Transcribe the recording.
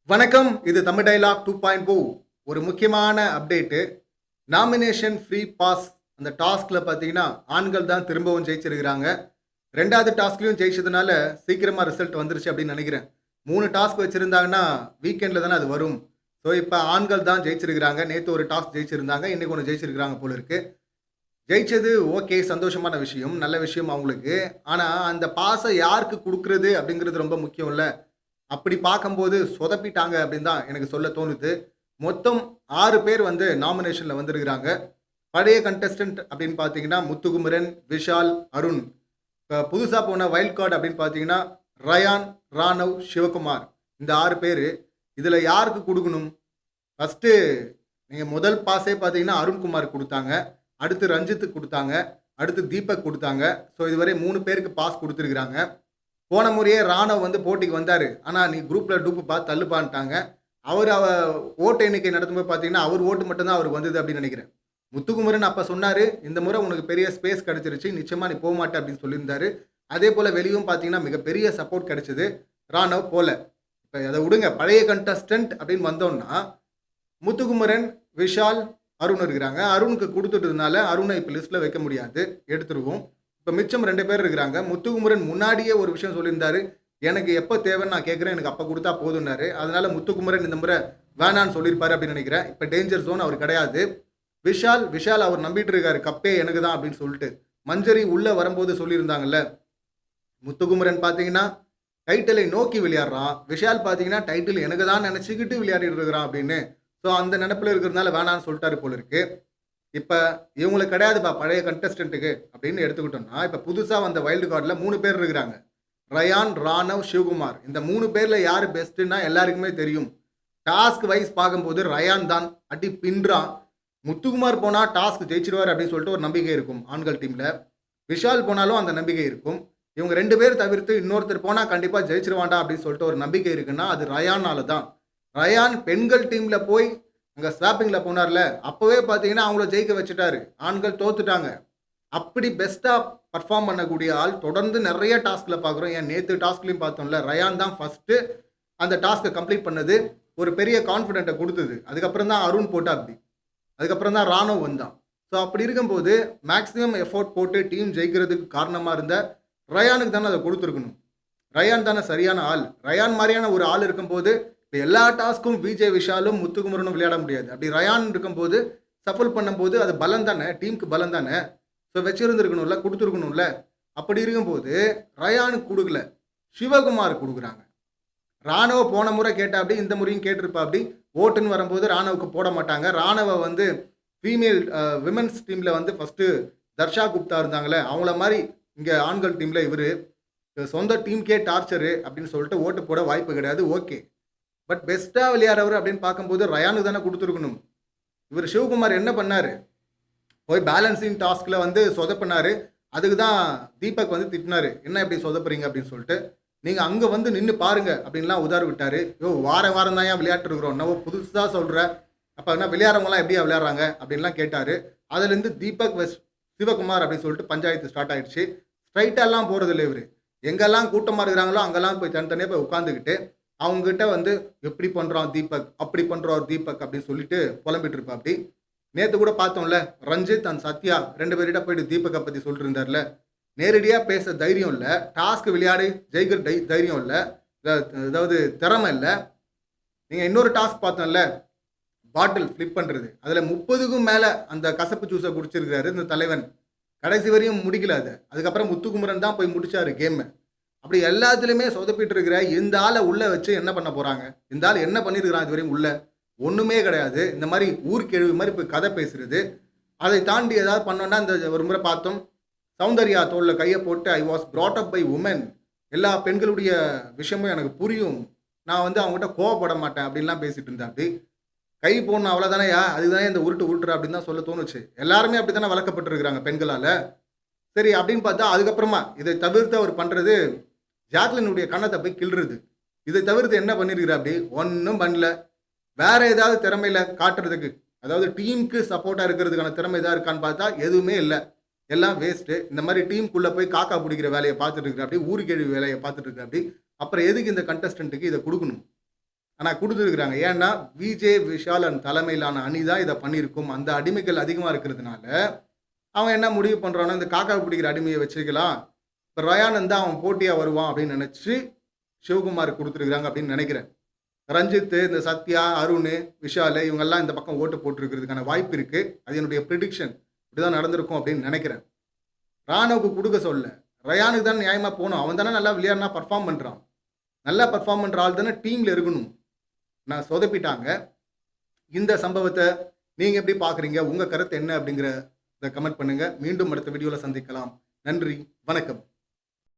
வணக்கம். இது தமிழ் டயலாக் 2.0. ஒரு முக்கியமான அப்டேட்டு. நாமினேஷன் ஃப்ரீ பாஸ் அந்த டாஸ்க்ல பார்த்தீங்கன்னா, ஆண்கள் தான் திரும்பவும் ஜெயிச்சிருக்கிறாங்க. 2வது டாஸ்க்லயும் ஜெயிச்சதுனால, சீக்கிரமா ரிசல்ட் வந்துருச்சு அப்படின்னு நெனைக்கிறேன். 3 டாஸ்க் வச்சிருந்தாங்கன்னா, வீக்கெண்ட்ல தானே அது வரும். ஸோ, இப்ப ஆண்கள் தான் ஜெயிச்சிருக்கிறாங்க. நேத்து ஒரு டாஸ்க் ஜெயிச்சிருந்தாங்க. இன்னைக்கு ஒண்ணு ஜெயிச்சிருக்கிறாங்க போல இருக்கு. ஜெயிச்சது ஓகே. சந்தோஷமான விஷயம். நல்ல விஷயம் அவங்களுக்கு. ஆனா, அந்த பாஸ யாருக்கு குடுக்குறது அப்படிங்கிறது ரொம்ப முக்கியம்ல. அப்படி பார்க்கும்போது சொதப்பிட்டாங்க அப்படின்னு தான் எனக்கு சொல்ல தோணுது. மொத்தம் 6 பேர் வந்து நாமினேஷன்ல வந்திருக்கிறாங்க. பழைய கண்டஸ்டன்ட் அப்படின்னு பார்த்தீங்கன்னா, முத்துக்குமரன், விஷால், அருண். இப்ப புதுசா போன வைல்ட் கார்ட் அப்படின்னு பார்த்தீங்கன்னா, ரயான், ராணவ், சிவகுமார். இந்த 6 பேரு. இதுல யாருக்கு குடுக்கணும்? ஃபர்ஸ்ட்டு நீங்க முதல் பாஸே பார்த்தீங்கன்னா, அருண்குமாருக்கு குடுத்தாங்க. அடுத்து ரஞ்சித்துக்கு குடுத்தாங்க. அடுத்து தீபக் குடுத்தாங்க. ஸோ இதுவரை 3 பேருக்கு பாஸ் குடுத்திருக்கிறாங்க. போன முறையே ராணவ் வந்து போட்டிக்கு வந்தாரு. ஆனா, "நீ குரூப்ல டூப்புப்பா, தள்ளுப்பான்ட்டாங்க." அவரு ஓட்டு எண்ணிக்கை நடத்தும்போது பார்த்தீங்கன்னா, அவர் ஓட்டு மட்டும் தான் அவருக்கு வந்தது அப்படின்னு நெனைக்கிறேன். முத்துக்குமரன் அப்ப சொன்னாரு, "இந்த முறை உனக்கு பெரிய ஸ்பேஸ் கிடைச்சிருச்சு. நிச்சயமா நீ போமாட்ட" அப்படின்னு சொல்லியிருந்தாரு. அதேபோல வெளியும் பார்த்தீங்கன்னா, மிகப்பெரிய சப்போர்ட் கிடைச்சது. ராணவ் போல. இப்ப அத விடுங்க. பழைய கண்டஸ்டன்ட் அப்படின்னு வந்தோம்னா, முத்துக்குமரன், விஷால், அருண் இருக்கிறாங்க. அருணுக்கு குடுத்துட்டதுனால, அருண இப்ப லிஸ்ட்ல வைக்க முடியாது. எடுத்துருவோம். இப்ப மிச்சம் 2 பேர் இருக்கிறாங்க. முத்துக்குமரன் முன்னாடியே ஒரு விஷயம் சொல்லியிருந்தாரு. எனக்கு எப்ப தேவைன்னு நான் கேட்கிறேன். எனக்கு அப்ப குடுத்தா போதும்னாரு. அதனால முத்துக்குமரன் இந்த முறை வேணான்னு சொல்லியிருப்பாரு அப்படின்னு நெனைக்கிறேன். இப்ப டேஞ்சர் ஜோன் அவர் கிடையாது. விஷால் அவர் நம்பிட்டு இருக்காரு. கப்பே எனக்கு தான் அப்படின்னு சொல்லிட்டு. மஞ்சரி உள்ள வரும்போது சொல்லியிருந்தாங்கல்ல. முத்துக்குமரன் பார்த்தீங்கன்னா, டைட்டிலை நோக்கி விளையாடுறான். விஷால் பார்த்தீங்கன்னா, டைட்டில் எனக்கு தான் நெனச்சுக்கிட்டு விளையாடிட்டு இருக்கிறான் அப்படின்னு. ஸோ அந்த நெனப்புல இருக்கிறதுனால வேணான்னு சொல்ட்டாரு போல இருக்கு. இப்ப இவங்களுக்கு கிடையாதுப்பா பழைய கண்டஸ்டன்ட்க்கு அப்படின்னு எடுத்துக்கிட்டோம்னா, இப்ப புதுசா வந்த வைல்ட் கார்ட்ல 3 பேர் இருக்கிறாங்க. ரயான், ராணவ், சிவகுமார். இந்த 3 பேர்ல யாரு பெஸ்ட்ன்னா எல்லாருக்குமே தெரியும். டாஸ்க் வைஸ் பார்க்கும்போது ரயான் தான் அடி பின்றான். முத்துக்குமார் போனா டாஸ்க் ஜெயிச்சிருவாரு அப்படின்னு சொல்லிட்டு ஒரு நம்பிக்கை இருக்கும் ஆண்கள் டீம்ல. விஷால் போனாலும் அந்த நம்பிக்கை இருக்கும். இவங்க 2 பேர் தவிர்த்து இன்னொருத்தர் போனா கண்டிப்பா ஜெயிச்சிருவான்டா அப்படின்னு சொல்லிட்டு ஒரு நம்பிக்கை இருக்குன்னா, அது ரயானால தான். ரயான் பெண்கள் டீம்ல போய் அங்க ஸ்வாப்பிங்ல போனார்ல, அப்பவே பார்த்தீங்கன்னா, அவங்கள ஜெயிக்க வச்சுட்டாரு. ஆண்கள் தோத்துட்டாங்க. அப்படி பெஸ்ட்டா பெர்ஃபார்ம் பண்ணக்கூடிய ஆள் தொடர்ந்து நெறைய டாஸ்க்ல பார்க்குறோம். ஏன் நேத்து டாஸ்க்லயும் பார்த்தோம்ல, ரயான் தான் ஃபர்ஸ்ட்டு அந்த டாஸ்க்க கம்ப்ளீட் பண்ணது. ஒரு பெரிய கான்ஃபிடென்ட்ட குடுத்தது. அதுக்கப்புறம் தான் அருண் போட்டாப்படி. அதுக்கப்புறம் தான் ராணுவ் வந்தான். ஸோ அப்படி இருக்கும்போது, மேக்ஸிமம் எஃபோர்ட் போட்டு டீம் ஜெயிக்கிறதுக்கு காரணமா இருந்த ரயானுக்கு தானே அத குடுத்துருக்கணும். ரயான் தானே சரியான ஆள். ரயான் மாரியான ஒரு ஆள் இருக்கும்போது, இப்ப எல்லா டாஸ்க்கும் விஜய் விஷாலும், முத்துக்குமரனும் விளையாட முடியாது. அப்படி ரயான் இருக்கும்போது, ஷஃபில் பண்ணும்போது அது பலம் தானே! டீமுக்கு பலம் தானே! ஸோ வச்சிருந்திருக்கணும்ல, குடுத்துருக்கணும்ல. அப்படி இருக்கும்போது, ரயானுக்கு குடுக்கல. சிவகுமாருக்கு குடுக்குறாங்க. ராணுவ போன முறை கேட்டாப்படி, இந்த முறையும் கேட்டிருப்பாப்படி. ஓட்டுன்னு வரும்போது ராணுவுக்கு போட மாட்டாங்க. ராணுவ வந்து ஃபீமேல் விமென்ஸ் டீம்ல வந்து ஃபர்ஸ்ட்டு தர்ஷா குப்தா இருந்தாங்கல்ல, அவங்கள மாரி இங்க ஆண்கள் டீம்ல இவரு சொந்த டீம்க்கே டார்ச்சரு அப்படின்னு சொல்லிட்டு ஓட்டு போட வாய்ப்பு கிடையாது. ஓகே. பட் பெஸ்ட்டா விளையாடுறவரு அப்படின்னு பார்க்கும்போது ரயானுக்கு தானே குடுத்துருக்கணும். இவரு சிவகுமார் என்ன பண்ணாரு? போய் பேலன்சிங் டாஸ்க்ல வந்து சொதப்புனாரு. அதுக்கு தான் தீபக் வந்து திட்டினாரு. "என்ன இப்படி சொதப்புறீங்க?" அப்படின்னு சொல்லிட்டு. "நீங்க அங்க வந்து நின்னு பாருங்க" அப்படின்லாம் உதார விட்டாரு. "யோவ் வாரம் வாரம் தான்யா விளையாட்டுருக்குறோம். என்னவோ புதுசா சொல்ற. அப்ப என்ன விளையாடுறவங்கலாம் எப்படியா விளையாடுறாங்க?" அப்படின்லாம் கேட்டாரு. அதுலேருந்து தீபக் வெஸ் சிவகுமார் அப்படின்னு சொல்லிட்டு பஞ்சாயத்து ஸ்டார்ட் ஆயிடுச்சு. ஸ்ட்ரைட்டாலாம் போறதில்ல இவரு. எங்கெல்லாம் கூட்டமா இருக்கிறாங்களோ, அங்கெல்லாம் போய் தனித்தனியா போய் உட்காந்துக்கிட்டு, அவங்ககிட்ட வந்து "எப்படி பண்றான் தீபக், அப்படி பண்றார் தீபக்" அப்படின்னு சொல்லிட்டு புலம்பிட்டு இருப்பாப்படி. நேத்து கூட பார்த்தோம்ல, ரஞ்சித் அண்ட் சத்யா 2 பேர்கிட்ட போயிட்டு தீபக்க பத்தி சொல்லிட்டு இருந்தார்ல. நேரடியா பேச தைரியம் இல்ல. டாஸ்க் விளையாடி ஜெயிக்கிற தைரியம் இல்ல. அ அதாவது திறமை இல்ல. நீங்க இன்னொரு டாஸ்க் பார்த்தோம்ல, பாட்டில் ஃபிளிப் பண்றது. அதுல 30க்கும் மேல அந்த கசப்பு ஜூஸ குடிச்சிருக்காரு இந்த தலைவன். கடைசி வரையும் முடிக்கல அத. அதுக்கப்புறம் முத்துக்குமரன் தான் போய் முடிச்சாரு கேம. அப்படி எல்லாத்துலயுமே சொதப்பிட்டு இருக்கிற இந்த ஆள உள்ள வச்சு என்ன பண்ண போறாங்க? இந்த ஆள் என்ன பண்ணியிருக்கிறான் இதுவரையும் உள்ள? ஒண்ணுமே கிடையாது. இந்த மாரி ஊர்க்கேழ்வி மாரி போய் கதை பேசுறது. அதை தாண்டி ஏதாவது பண்ணோம்னா, இந்த ஒரு முறை பார்த்தோம். சௌந்தர்யா தோள்ல கைய போட்டு, "I was brought up by woman. எல்லா பெண்களுடைய விஷயமும் எனக்கு புரியும். நான் வந்து அவங்ககிட்ட கோவப்பட மாட்டேன்." அப்படின்லாம் பேசிட்டு இருந்தாப்படி. கை போடணும் அவ்வளோதானயா, அதுதானே இந்த உருட்டு உருட்டுற அப்படின்னு தான் சொல்ல தோணுச்சு. எல்லாருமே அப்படித்தானே வளர்க்கப்பட்டிருக்கிறாங்க பெண்களால. சரி அப்படின்னு பார்த்தா, அதுக்கப்புறமா இதை தவிர்த்து அவர் பண்றது, ஜாக்லினுடைய கன்னத்த போய் கிள்றது. இதை தவிர்த்து என்ன பண்ணியிருக்கிறாப்படி? ஒண்ணும் பண்ணல. வேற ஏதாவது திறமையில காட்டுறதுக்கு, அதாவது டீமுக்கு சப்போர்ட்டா இருக்கிறதுக்கான திறமை எதா இருக்கான்னு பார்த்தா, எதுவுமே இல்ல. எல்லாம் வேஸ்ட்டு. இந்த மாரி டீமுக்குள்ள போய் காக்கா புடிக்கிற வேலைய பார்த்துட்டு இருக்கிறாப்படி, ஊரு கேள்வி வேலைய பார்த்துட்டு இருக்கிறாப்படி. அப்புறம் எதுக்கு இந்த கண்டஸ்டன்ட்க்கு இத குடுக்கணும்? ஆனால் கொடுத்துருக்குறாங்க. ஏன்னா விஜே விஷாலன் தலைமையிலான அணி தான் இதை பண்ணியிருக்கும். அந்த அடிமைகள் அதிகமாக இருக்கிறதுனால அவன் என்ன முடிவு பண்ணுறான்னா, இந்த காக்கா பிடிக்கிற அடிமையை வச்சுக்கலாம், இப்போ ரயானந்த் தான் அவன் போட்டியாக வருவான் அப்படின்னு நினச்சி சிவகுமார் கொடுத்துருக்குறாங்க அப்படின்னு நினைக்கிறேன். ரஞ்சித், இந்த சத்யா, அருண், விஷால் இவங்கெல்லாம் இந்த பக்கம் ஓட்டு போட்டுருக்கிறதுக்கான வாய்ப்பு இருக்குது. அது என்னுடைய ப்ரிடிக்ஷன். இப்படி தான் நடந்திருக்கும் அப்படின்னு நினைக்கிறேன். ராணுவுக்கு கொடுக்க சொல்ல, ரயானுக்கு தான் நியாயமாக போகணும். அவன் தானே நல்லா விளையாடினா பர்ஃபார்ம் பண்ணுறான். நல்லா பர்ஃபார்ம் பண்ணுற ஆள் தானே டீமில் இருக்கணும். நான் சொதப்பிட்டாங்க. இந்த சம்பவத்தை நீங்கள் எப்படி பார்க்குறீங்க? உங்கள் கருத்து என்ன அப்படிங்கிறத கமெண்ட் பண்ணுங்கள். மீண்டும் அடுத்த வீடியோவில் சந்திக்கலாம். நன்றி, வணக்கம்.